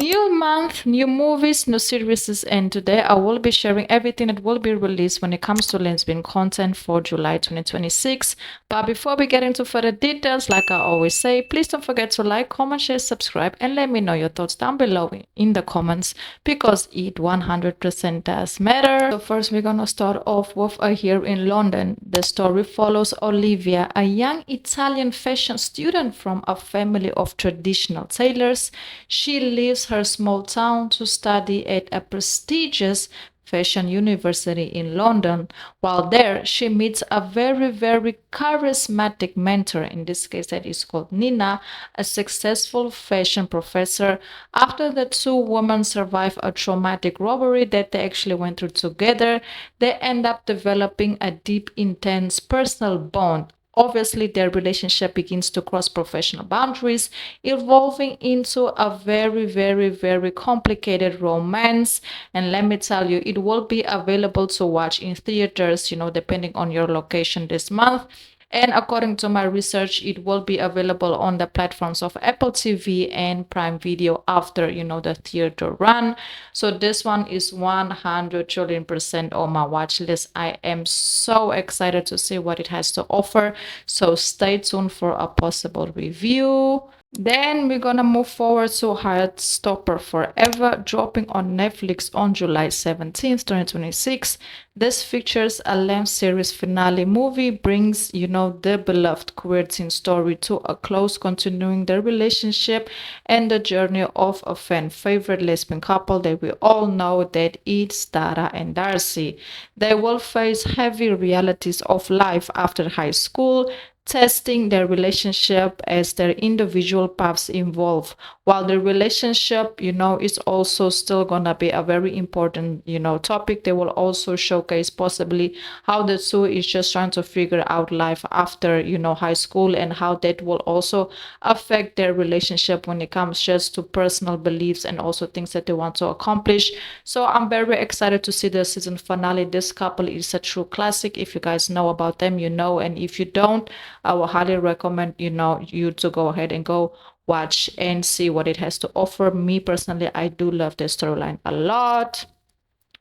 New month, new movies, new series, and today I will be sharing everything that will be released when it comes to lesbian content for July 2026. But before we get into further details, like I always say, please don't forget to like, comment, share, subscribe, and let me know your thoughts down below in the comments because it 100% does matter. So first we're gonna start off with here in London. The story follows Olivia, a young Italian fashion student from a family of traditional tailors. She leaves her small town to study at a prestigious fashion university in London. While there, she meets a very charismatic mentor. In this case, that is called Nina, a successful fashion professor. After the two women survive a traumatic robbery that they actually went through together, they end up developing a deep, intense personal bond. Obviously, their relationship begins to cross professional boundaries, evolving into a very complicated romance. And let me tell you, it will be available to watch in theaters, depending on your location this month. And according to my research, it will be available on the platforms of Apple TV and Prime Video after, the theater run. So this one is 100 trillion% on my watch list. I am so excited to see what it has to offer. So stay tuned for a possible review. Then we're gonna move forward to Heartstopper Forever, dropping on Netflix on July 17th, 2026. This features a length series finale movie, brings, the beloved queer teen story to a close, continuing their relationship and the journey of a fan favorite lesbian couple that we all know, that it's Tara and Darcy. They will face heavy realities of life after high school, testing their relationship as their individual paths evolve. While the relationship, is also still gonna be a very important, topic. They will also showcase possibly how the two is just trying to figure out life after, high school, and how that will also affect their relationship when it comes just to personal beliefs and also things that they want to accomplish. So I'm very excited to see the season finale. This couple is a true classic. If you guys know about them, and if you don't, I will highly recommend, you to go ahead and go watch and see what it has to offer. Me personally, I do love this storyline a lot.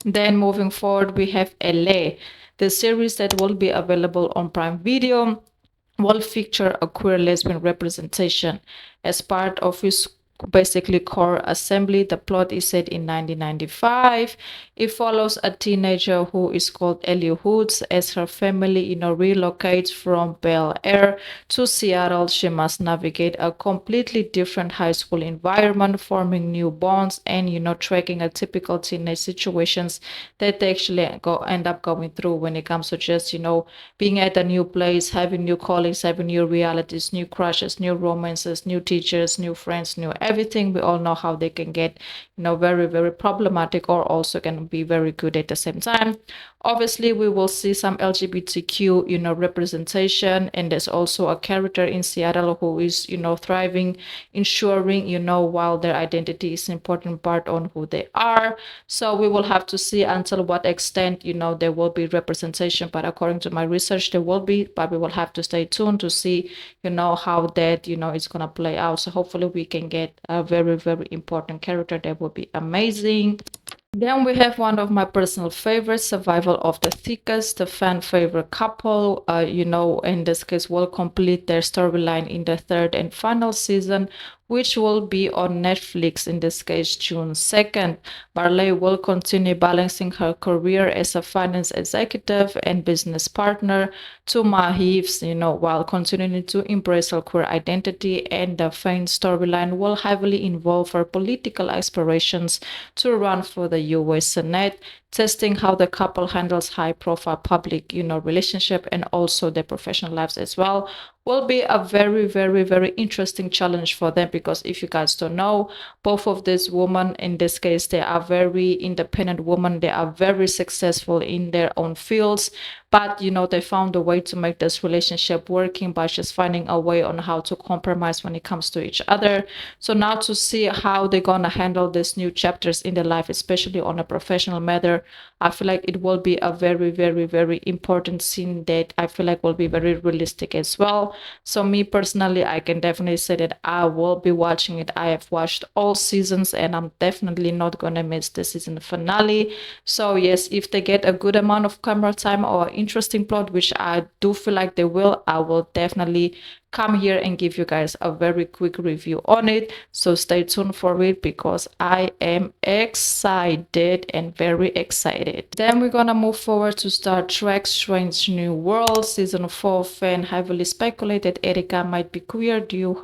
Then moving forward, we have LA, the series that will be available on Prime Video will feature a queer lesbian representation as part of his basically core assembly. The plot is set in 1995. It follows a teenager who is called Ellie Hoods. As her family, relocates from Bel Air to Seattle, she must navigate a completely different high school environment, forming new bonds and, tracking a typical teenage situations that they actually end up going through when it comes to just, being at a new place, having new colleagues, having new realities, new crushes, new romances, new teachers, new friends, new everything. We all know how they can get, very problematic, or also can be very good at the same time. Obviously, we will see some LGBTQ, representation, and there's also a character in Seattle who is, thriving, ensuring, while their identity is an important part on who they are. So we will have to see until what extent, there will be representation. But according to my research, there will be, but we will have to stay tuned to see, how that, is gonna play out. So hopefully we can get a very important character that will be amazing. Then we have one of my personal favorites, Survival of the Thickest, the fan favorite couple, in this case will complete their storyline in the third and final season, which will be on Netflix, in this case June 2nd. Marley will continue balancing her career as a finance executive and business partner to Mahiv's, while continuing to embrace her queer identity, and the fan storyline will heavily involve her political aspirations to run for the US Senate, testing how the couple handles high-profile public, relationship and also their professional lives as well. Will be a very interesting challenge for them, because if you guys don't know, both of these women, in this case, they are very independent women. They are very successful in their own fields, but they found a way to make this relationship working by just finding a way on how to compromise when it comes to each other. So now to see how they're gonna handle these new chapters in their life, especially on a professional matter, I feel like it will be a very, very, very important scene that I feel like will be very realistic as well. So me personally, I can definitely say that I will be watching it. I have watched all seasons and I'm definitely not gonna miss the season finale. So yes, if they get a good amount of camera time or interesting plot, which I do feel like they will, I will definitely come here and give you guys a very quick review on it. So stay tuned for it because I am excited and very excited. Then we're gonna move forward to Star Trek Strange New World season 4. Fan heavily speculated Erika might be queer due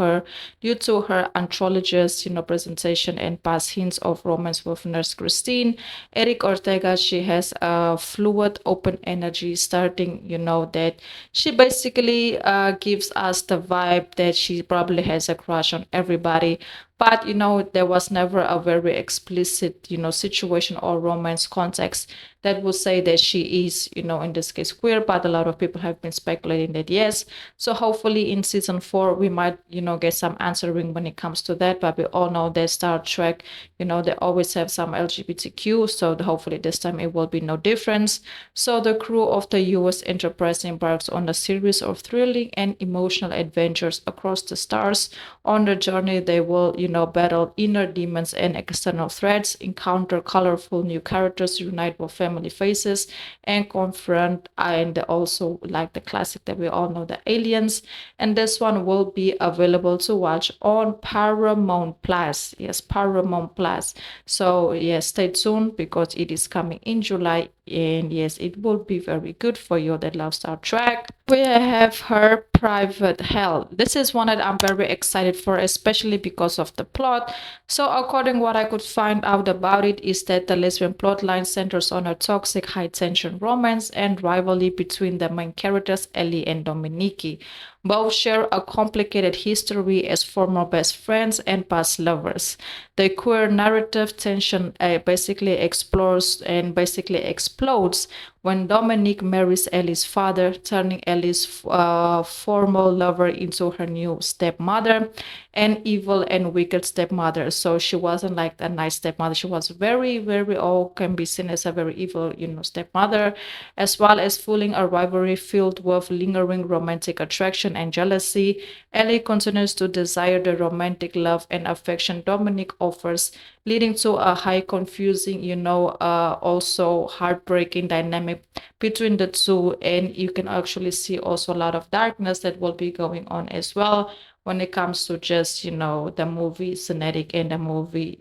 to her androgynous presentation and past hints of romance with nurse Christine. Eric Ortega, she has a fluid open energy starting that she basically gives us the vibe that she probably has a crush on everybody, but there was never a very explicit situation or romance context that would say that she is in this case queer, but a lot of people have been speculating that yes. So hopefully in season 4 we might get some answering when it comes to that, but we all know that Star Trek they always have some LGBTQ, so hopefully this time it will be no difference. So the crew of the US Enterprise embarks on a series of thrilling and emotional adventures across the stars. On the journey they will battle inner demons and external threats, encounter colorful new characters, unite with family faces, and confront and also like the classic that we all know, the aliens. And this one will be available to watch on Paramount Plus. Yes, Paramount Plus. So yes, stay tuned because it is coming in July, and yes, it will be very good for you that love Star Trek. We have Her Private Hell. This is one that I'm very excited for, especially because of the plot. So according what I could find out about it is that the lesbian plotline centers on a toxic high tension romance and rivalry between the main characters Ellie and Dominique. Both share a complicated history as former best friends and past lovers. The queer narrative tension basically explores and basically explodes when Dominique marries Ellie's father, turning Ellie's former lover into her new stepmother, an evil and wicked stepmother. So she wasn't like a nice stepmother. She was very, very, all can be seen as a very evil, stepmother, as well as fueling a rivalry filled with lingering romantic attraction and jealousy. Ellie continues to desire the romantic love and affection Dominique offers, leading to a high confusing, also heartbreaking dynamic between the two. And you can actually see also a lot of darkness that will be going on as well when it comes to just, the movie Zenetic and the movie,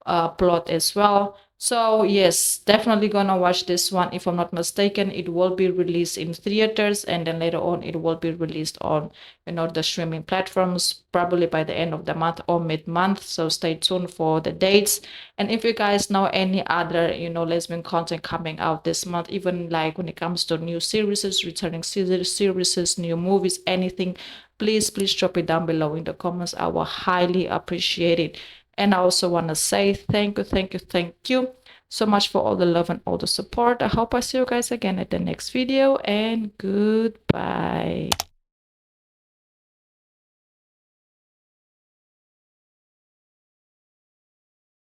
plot as well. So yes, definitely gonna watch this one. If I'm not mistaken, it will be released in theaters and then later on it will be released on the streaming platforms probably by the end of the month or mid-month. So stay tuned for the dates. And if you guys know any other lesbian content coming out this month, even like when it comes to new series, returning series, new movies, anything, please drop it down below in the comments. I will highly appreciate it. And I also want to say thank you so much for all the love and all the support. I hope I see you guys again at the next video, and goodbye.